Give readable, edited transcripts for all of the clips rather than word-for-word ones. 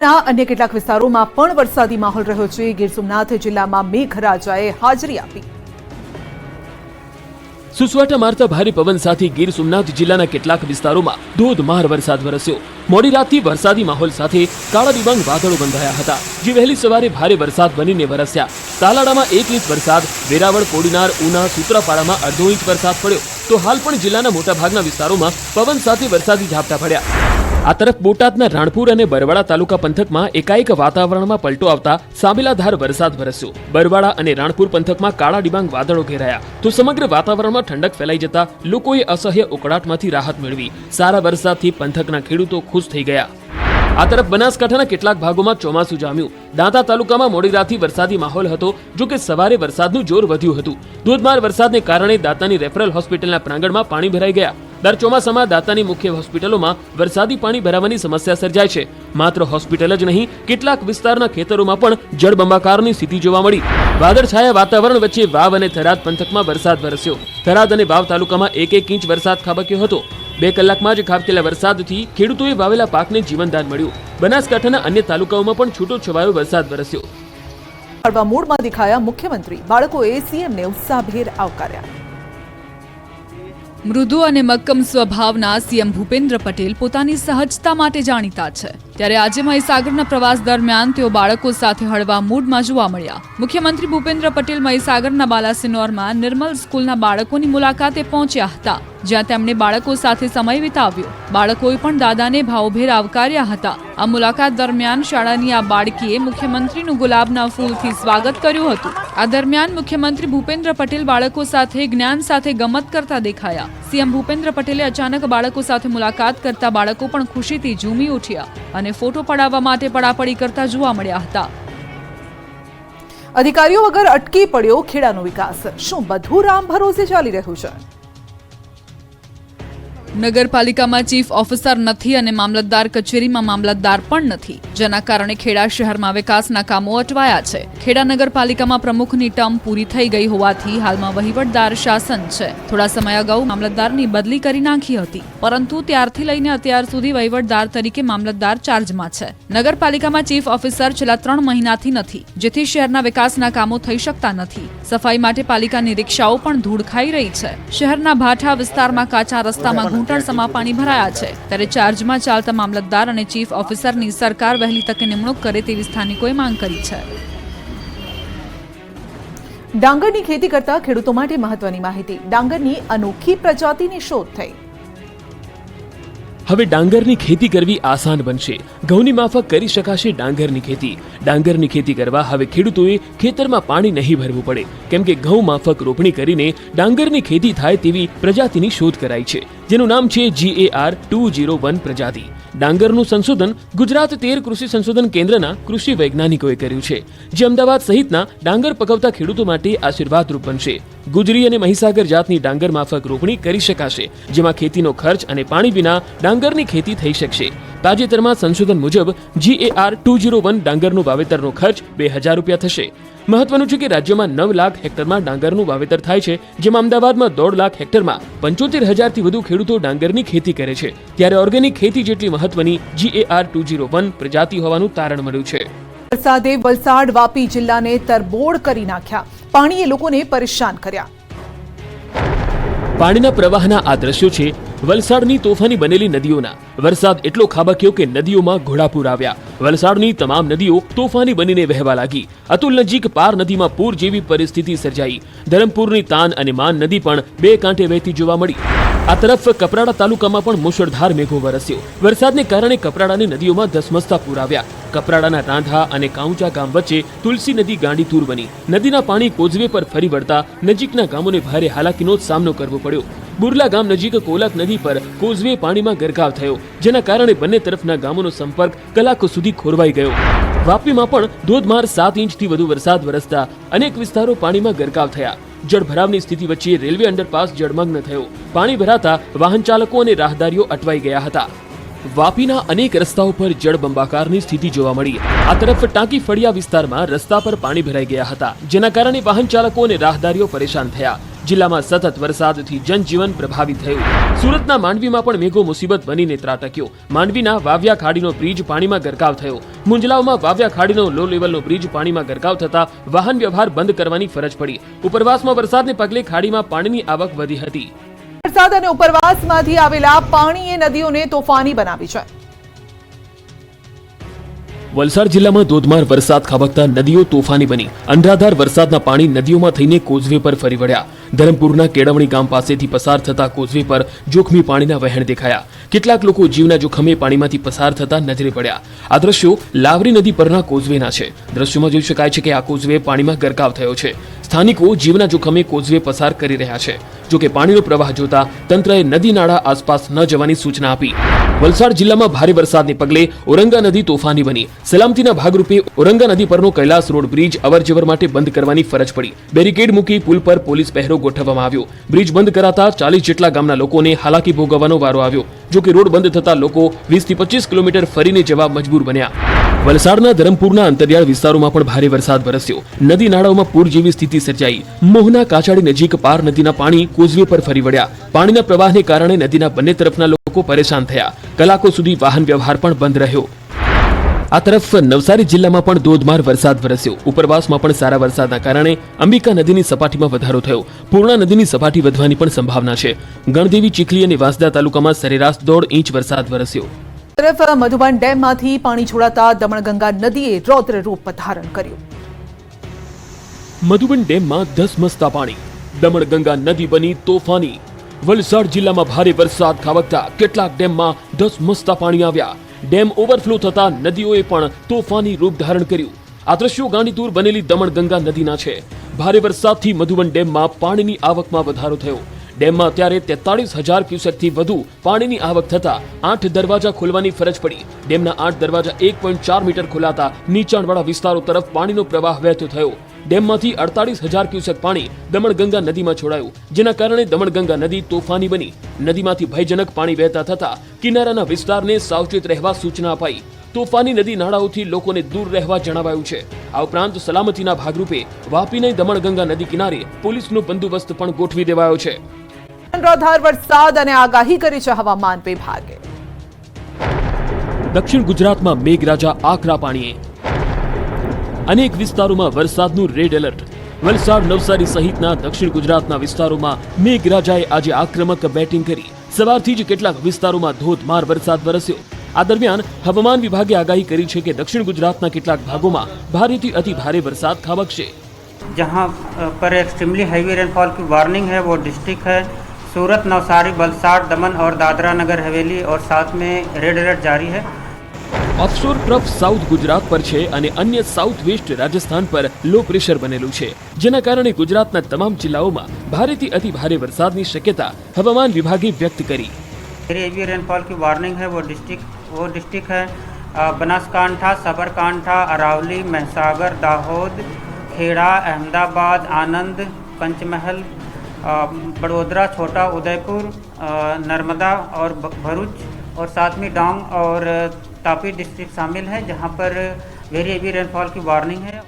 અન્ય કેટલાક વિસ્તારોમાં પણ વરસાદી માહોલ રહ્યો છે। ગીર સોમનાથ જિલ્લામાં મેઘરાજાએ હાજરી આપી। સુસવાટા મારતા ભારે પવન સાથે ગીર સોમનાથ જિલ્લાના કેટલાક વિસ્તારોમાં ધોધમાર વરસાદ વરસ્યો। મોડી રાતથી વરસાદી માહોલ સાથે કાળા ડિબાંગ વાદળો બંધાયા હતા, જે વહેલી સવારે ભારે વરસાદ બનીને વરસ્યા। તાલાડામાં 1 ઇંચ વરસાદ, વેરાવળ, કોડીનાર, ઉના, સૂત્રાપાડામાં અડધો ઇંચ વરસાદ પડ્યો તો હાલ પણ જિલ્લાના મોટાભાગના વિસ્તારોમાં પવન સાથે વરસાદી ઝાપટા પડ્યા। આ તરફ બોટાદના રાણપુર અને બરવાડા તાલુકા પંથકમાં એકાએક વાતાવરણમાં પલટો આવતા સાબેલાધાર વરસાદ વરસ્યો। બરવાડા અને રાણપુર પંથકમાં કાળા ડિબાંગ વાદળો ઘેરાયા તો સમગ્ર વાતાવરણમાં ઠંડક ફેલાઈ જતા લોકોએ અસહ્ય ઉકળાટમાંથી રાહત મેળવી। સારા વરસાદથી પંથકના ખેડૂતો ખુશ થઈ ગયા। આ તરફ બનાસકાંઠાના કેટલાક ભાગોમાં ચોમાસું જામ્યું। દાંતા તાલુકામાં મોડી રાતથી વરસાદી માહોલ હતો, જો કે સવારે વરસાદનું જોર વધ્યું હતું। ધોધમાર વરસાદને કારણે દાંતાની રેફરલ હોસ્પિટલના પ્રાંગણમાં પાણી ભરાઈ ગયા। દર ચોમાસામાં દાંતાની મુખ્ય હોસ્પિટલોમાં વરસાદી પાણી ભરાવાની સમસ્યા સર્જાય છે। માત્ર હોસ્પિટલ જ નહીં, કેટલાક વિસ્તારના ખેતરોમાં પણ જળબંબાકારની સ્થિતિ જોવા મળી। વાદળછાયા વાતાવરણ વચ્ચે વાવ અને થરાદ પંથકમાં વરસાદ વરસ્યો। થરાદ અને વાવ તાલુકામાં 1 ઇંચ વરસાદ ખાબક્યો હતો। 2 કલાકમાં જ ખાબકેલા વરસાદથી ખેડૂતોએ વાવેલા પાકને જીવનદાન મળ્યું। બનાસકાંઠાના અન્ય તાલુકાઓમાં પણ છૂટો છવાયો વરસાદ વરસ્યો। હળવા મૂડમાં દેખાયા મુખ્યમંત્રી, બાળકોએ સીએમને ઉત્સાહભેર આવકાર્યા। મૃદુ અને મક્કમ સ્વભાવના સીએમ ભૂપેન્દ્ર પટેલ પોતાની સહજતા માટે જાણીતા છે, ત્યારે આજે મહીસાગરના પ્રવાસ દરમિયાન તેઓ બાળકો સાથે હળવા મૂડમાં જોવા મળ્યા। મુખ્યમંત્રી ભૂપેન્દ્ર પટેલ મહીસાગરના બાલાસિનોરમાં નિર્મલ સ્કૂલના બાળકોની મુલાકાતે પહોંચ્યા હતા, જ્યાં તેમણે બાળકો સાથે સમય વિતાવ્યો। બાળકોએ પણ દાદાને ભાવભેર આવકાર્યા હતા। આ મુલાકાત દરમિયાન શાળાની આ બાળકીએ મુખ્યમંત્રીનું ગુલાબના ફૂલથી સ્વાગત કર્યું હતું। આ દરમિયાન મુખ્યમંત્રી ભૂપેન્દ્ર પટેલ બાળકો સાથે જ્ઞાન સાથે ગમત કરતા દેખાયા। સીએમ ભૂપેન્દ્ર પટેલે અચાનક બાળકો સાથે મુલાકાત કરતા બાળકો પણ ખુશીથી ઝૂમી ઉઠ્યા અને ફોટો પડાવવા માટે પડાપડી કરતા જોવા મળ્યા હતા। અધિકારીઓ વગર અટકી પડ્યો ખેડાનો વિકાસ, શું બધું રામ ભરોસે ચાલી રહ્યું છે? નગરપાલિકામાં ચીફ ઓફિસર નથી અને મામલતદાર કચેરીમાં મામલતદાર પણ નથી, જેના કારણે ખેડા શહેરમાં વિકાસના કામો અટવાયા છે। ખેડા નગરપાલિકામાં પ્રમુખની ટર્મ પૂરી થઈ ગઈ હોવાથી હાલમાં વહીવટદાર શાસન છે। થોડા સમય અગાઉ મામલતદારની બદલી કરી નાખી હતી, પરંતુ ત્યારથી લઈને અત્યાર સુધી વહીવટદાર તરીકે મામલતદાર ચાર્જમાં છે। નગરપાલિકામાં ચીફ ઓફિસર છેલ્લા 3 મહિનાથી નથી, જેથી શહેરના વિકાસના કામો થઈ શકતા નથી। સફાઈ માટે પાલિકાની રિક્ષાઓ પણ ધૂળ ખાઈ રહી છે। શહેરના ભાઠા વિસ્તારમાં કાચા રસ્તામાં ઘૂંટણસમા પાણી ભરાયા છે, ત્યારે ચાર્જમાં ચાલતા મામલતદાર અને ચીફ ઓફિસરની સરકાર વહેલી તકે નિમણૂક કરે તેવી સ્થાનિકોએ માંગ કરી છે। ડાંગરની ખેતી કરતા ખેડૂતો માટે મહત્વની માહિતી, ડાંગરની અનોખી પ્રજાતિની શોધ થઈ। હવે ડાંગરની ખેતી કરવી આસાન બનશે। ઘઉંની માફક કરી શકાશે ડાંગરની ખેતી। ડાંગરની ખેતી કરવા હવે ખેડૂતોએ ખેતરમાં પાણી નહીં ભરવું પડે, કેમ કે ઘઉં માફક રોપણી કરીને ડાંગરની ખેતી થાય તેવી પ્રજાતિની શોધ કરાઈ છે, જેનું નામ છે GAR 201 પ્રજાતિ। ડાંગરનું સંશોધન ગુજરાત 13 કૃષિ સંશોધન કેન્દ્રના કૃષિ વૈજ્ઞાનિકોએ કર્યું છે, જે અમદાવાદ સહિતના ડાંગર પકવતા ખેડૂતો માટે આશીર્વાદરૂપ બનશે। ગુજરી અને મહીસાગર જાતની ડાંગર માફક રોપણી કરી શકાશે, જેમાં ખેતીનો ખર્ચ અને પાણી વિના ડાંગરની ખેતી થઈ શકશે। તાજેતરમાં સંશોધન મુજબ GAR 201 ડાંગરનું વાવેતરનો ખર્ચ 2000 રૂપિયા થશે। મહત્વનું છે કે રાજ્યમાં 9 લાખ હેક્ટરમાં ડાંગરનું વાવેતર થાય છે, જેમાં અમદાવાદમાં 1.5 લાખ હેક્ટરમાં 75,000 થી વધુ ખેડૂતો ડાંગરની ખેતી કરે છે, ત્યારે ઓર્ગેનિક ખેતી જેટલી મહત્વની GAR 201 પ્રજાતિ હોવાનું તારણ મળ્યું છે। વરસાદે વલસાડ, વાપી જિલ્લાને તરબોળ કરી નાખ્યા, પાણીએ લોકોને પરેશાન કર્યા। પાણીના પ્રવાહના આ દ્રશ્યો છે વલસાડની તોફાની બનેલી નદીઓના। વરસાદ એટલો ખાબક્યો કે નદીઓમાં ઘોડાપૂર આવ્યા। વલસાડની તમામ નદીઓ તોફાની બનીને વહેવા લાગી। અતુલ નજીક પાર નદીમાં પૂર જેવી પરિસ્થિતિ સર્જાઈ। ધરમપુરની તાન અને માન નદી પણ 2 કાંઠે વહેતી જોવા મળી। આ તરફ કપરાડા તાલુકામાં પણ મુશળધાર મેઘો વરસ્યો। વરસાદને કારણે કપરાડાની નદીઓમાં ધસમસતા પૂર આવ્યા। કપરાડાના રાંધા અને કાઉચા ગામ વચ્ચે તુલસી નદી ગાંડીતુર બની। નદીના પાણી કોઝવે પર ફરી વળતા નજીકના ગામોને ભારે હાલાકીનો સામનો કરવો પડ્યો। બુરલા ગામ નજીક કોલાક નદી પર કોઝવે પાણીમાં ગરકાવ થયો, જેના કારણે બંને તરફના ગામોનો સંપર્ક કલાકો સુધી ખોરવાઈ ગયો। વાપીમાં પણ ધોધમાર 7 ઇંચથી વધુ વરસાદ વરસતા અનેક વિસ્તારો પાણીમાં ગરકાવ થયા। જળભરાવની સ્થિતિ વચ્ચે રેલવે અંડરપાસ જળમગ્ન થયો। પાણી ભરાતા વાહન ચાલકો અને રાહદારીઓ અટવાઈ ગયા હતા। વાપીના અનેક રસ્તાઓ પર જળબંબાકારની સ્થિતિ જોવા મળી। આ તરફ ટાંકી ફળિયા વિસ્તારમાં રસ્તા પર પાણી ભરાઈ ગયા હતા, જેના કારણે વાહન ચાલકો અને રાહદારીઓ પરેશાન થયા। જિલ્લામાં સતત વરસાદથી જનજીવન પ્રભાવિત થયું। સુરતના માંડવીમાં પણ મેઘો મુસીબત બનીને ત્રાટક્યો। માંડવીના વાવ્યા ખાડીનો બ્રિજ પાણીમાં ગરકાવ થયો। મુંજલાવમાં વાવ્યા ખાડીનો લો લેવલનો બ્રિજ પાણીમાં ગરકાવ થતા વાહન વ્યવહાર બંધ કરવાની ફરજ પડી। ઉપરવાસમાં વરસાદને પગલે ખાડીમાં પાણીની આવક વધી હતી। વરસાદ અને ઉપરવાસમાંથી આવેલા પાણીએ નદીઓને તોફાની બનાવી છે। વલસાડ જિલ્લામાં ધોધમાર વરસાદ ખાબકતા નદીઓ તોફાની બની। અનરાધાર વરસાદના પાણી નદીઓમાં થઈને કોઝવે પર ફરી વળ્યા। ધરમપુરના કેળવણી ગામ પાસેથી પસાર થતા કોઝવે પર જોખમી પાણીના વહેણ દેખાયા। કેટલાક લોકો જીવના જોખમે પાણીમાંથી પસાર થતા નજરે પડ્યા। આ દ્રશ્યો લાવરી નદી પરના કોઝવેના છે। દ્રશ્યોમાં જોઈ શકાય છે કે આ કોઝવે પાણીમાં ગરકાવ થયો છે। સ્થાનિકો જીવના જોખમે કોઝવે પસાર કરી રહ્યા છે। જોકે પાણીનો પ્રવાહ જોતા તંત્રએ નદી નાળા આસપાસ ન જવાની સૂચના આપી। વલસાડ જિલ્લામાં ભારે વરસાદને પગલે ઓરંગા નદી તોફાની બની। સલામતીના ભાગરૂપે ઓરંગા નદી પરનો કૈલાસ રોડ બ્રિજ અવરજવર માટે બંધ કરવાની ફરજ પડી। બેરિકેડ મૂકી પુલ પર પોલીસ પહેરો ગોઠવવામાં આવ્યો। બ્રિજ બંધ કરાતા 40 જેટલા ગામના લોકોને હાલાકી ભોગવવાનો વારો આવ્યો। જોકે રોડ બંધ થતા લોકો 20 થી 25 કિલોમીટર ફરીને જવા મજબૂર બન્યા। વલસાડના ધરમપુરના અંતરિયાળ વિસ્તારોમાં પણ ભારે વરસાદ વરસ્યો। નદી નાળાઓમાં પૂર જેવી સ્થિતિ સર્જાઈ। મોહના કાચાડી નજીક પાર નદીના પાણી કોઝવે પર ફરી વળ્યા। પાણીના પ્રવાહને કારણે નદીના બંને તરફના લોકો પરેશાન થયા। કલાકો સુધી વાહન વ્યવહાર પણ બંધ રહ્યો। આ તરફ નવસારી જિલ્લામાં પણ ધોધમાર વરસાદ વરસ્યો। ઉપરવાસમાં પણ સારા વરસાદના કારણે અંબિકા નદીની સપાટીમાં વધારો થયો। પૂર્ણા નદીની સપાટી વધવાની પણ સંભાવના છે। ગણદેવી, ચીખલી અને વાંસદા તાલુકામાં સરેરાશ 1.5 ઇંચ વરસાદ વરસ્યો। તરફ મધુબન ડેમમાંથી પાણી છોડાતા દમણગંગા નદીએ રૌદ્ર રૂપ ધારણ કર્યું। મધુબન ડેમમાં ધસમસતા પાણી। દમણગંગા નદી બની તોફાની। વલસાડ જિલ્લામાં ભારે વરસાદ ખાબકતા કેટલાક ડેમમાં ધસમસતા પાણી આવ્યા। ડેમ ઓવરફ્લો થતા નદીઓએ પણ તોફાની રૂપ ધારણ કર્યું। આ દ્રશ્યો ગાંડીતુર બનેલી દમણગંગા નદીના છે। ભારે વરસાદથી મધુબન ડેમમાં પાણીની આવકમાં વધારો થયો। ડેમમાં અત્યારે 43,000 ક્યુસેકથી વધુ પાણીની આવક થતા 8 દરવાજા ખોલવાની ફરજ પડી। ડેમના 8 દરવાજા 1.4 મીટર ખોલાતા નીચાણવાળા વિસ્તારો તરફ પાણીનો પ્રવાહ વહેતો થયો। ડેમમાંથી 48,000 ક્યુસેક પાણી દમણગંગા નદીમાં છોડાયું, જેના કારણે દમણગંગા નદી તોફાની બની। નદીમાંથી ભયજનક પાણી વહેતા થતા કિનારાના વિસ્તારને સાવચેત રહેવા સૂચના અપાઈ। તોફાની નદી નાળાઓથી લોકોને દૂર રહેવા જણાવાયું છે। આ ઉપરાંત સલામતીના ભાગરૂપે વાપીની દમણગંગા નદી કિનારે પોલીસનો બંદોબસ્ત પણ ગોઠવી દેવાયો છે। અનરાધાર વરસાદ અને આગાહી કરી છે હવામાન વિભાગે। દક્ષિણ ગુજરાતમાં મેઘરાજા આકરા પાણીએ। અનેક વિસ્તારોમાં વરસાદનું રેડ એલર્ટ। વલસાડ, નવસારી સહિતના દક્ષિણ ગુજરાતના વિસ્તારોમાં મેઘરાજાએ આજે આક્રમક બેટિંગ કરી। સવારથી જ કેટલાક વિસ્તારોમાં ધોધમાર વરસાદ વરસ્યો। આ દરમિયાન હવામાન વિભાગે આગાહી કરી છે કે દક્ષિણ ગુજરાતના કેટલાક ભાગોમાં ભારેથી અતિ ભારે વરસાદ ખાબકશે। जहां पर एक्सट्रीमली हैवी रेनफॉल की वार्निंग है वो डिस्ट्रिक्ट है सूरत, नवसारी, वलसाड़, दमन और दादरा नगर हवेली और साथ में रेड अलर्ट जारी है। ઓફશોર ટ્રફ સાઉથ ગુજરાત પર છે અને અન્ય સાઉથ વેસ્ટ રાજસ્થાન પર લો પ્રેશર બનેલું છે, જેના કારણે ગુજરાતના તમામ જિલ્લાઓમાં ભારેથી અતિ ભારે વરસાદની શક્યતા હવામાન વિભાગે વ્યક્ત કરી। वेरी हैवी रेनफॉल की वार्निंग है वो डिस्ट्रिक्ट है बनासकांठा, साबरकांठा, अरावली, महसागर, दाहोद, खेड़ा, अहमदाबाद, आनंद, पंचमहल, बड़ोदरा, छोटा उदयपुर, नर्मदा और भरूच और साथ में डांग और तापी डिस्ट्रिक्ट शामिल है, जहां पर वेरी हेवी रेनफॉल की वार्निंग है।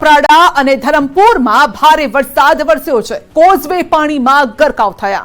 કપરાડા અને ધરમપુરમાં ભારે વરસાદ વરસ્યો છે। કોઝવે પાણીમાં ગરકાવ થયા।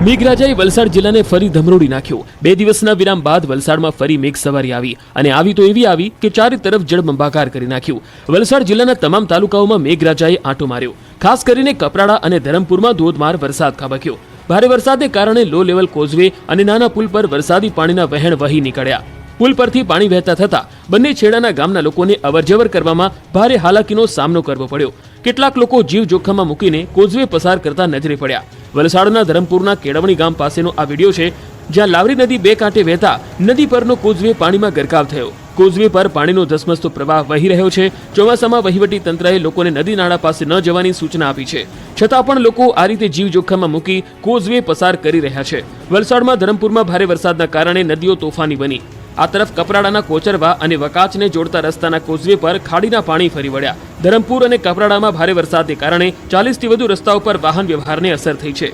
મેઘરાજાએ વલસાડ જિલ્લાને ફરી ધમરોડી નાખ્યો। 2 દિવસના વિરામ બાદ વલસાડમાં ફરી મેઘ સવારી આવી અને આવી તો એવી આવી કે ચારે તરફ જળબંબાકાર કરી નાખ્યું। વલસાડ જિલ્લાના તમામ તાલુકાઓમાં મેઘરાજાએ આંટો માર્યો। ખાસ કરીને કપરાડા અને ધરમપુરમાં ધોધમાર વરસાદ ખાબક્યો। ભારે વરસાદને કારણે લો લેવલ કોઝવે અને નાના પુલ પર વરસાદી પાણીના વહેણ વહી નીકળ્યા। પુલ પરથી પાણી વહેતા થતા બંને છેડાના ગામના લોકોને અવરજવર કરવામાં ભારે હાલાકીનો સામનો કરવો પડ્યો। કેટલાક લોકો જીવ જોખમમાં મૂકીને કોઝવે પસાર કરતા નજરે પડ્યા। વલસાડના ધરમપુરના કેળવણી ગામ પાસેનો આ વિડીયો છે, જ્યાં લાવરી નદી 2 કાંઠે વહેતા નદી પરનો કોઝવે પાણીમાં ગરકાવ થયો। કોઝવે પર પાણીનો ધસમસતો પ્રવાહ વહી રહ્યો છે। ચોમાસામાં વહીવટી તંત્રએ લોકોને નદી નાળા પાસે ન જવાની સૂચના આપી છે, છતાં પણ લોકો આ રીતે જીવ જોખમમાં મૂકી કોઝવે પસાર કરી રહ્યા છે। વલસાડમાં ધરમપુરમાં ભારે વરસાદના કારણે નદીઓ તોફાની બની। આ તરફ કપરાડાના કોચરવા અને વકાચને જોડતા રસ્તાના કોઝવે પર ખાડીના પાણી ફરી વળ્યા। ધરમપુર અને કપરાડામાં ભારે વરસાદને કારણે 40થી વધુ રસ્તાઓ પર વાહન વ્યવહારને અસર થઈ છે।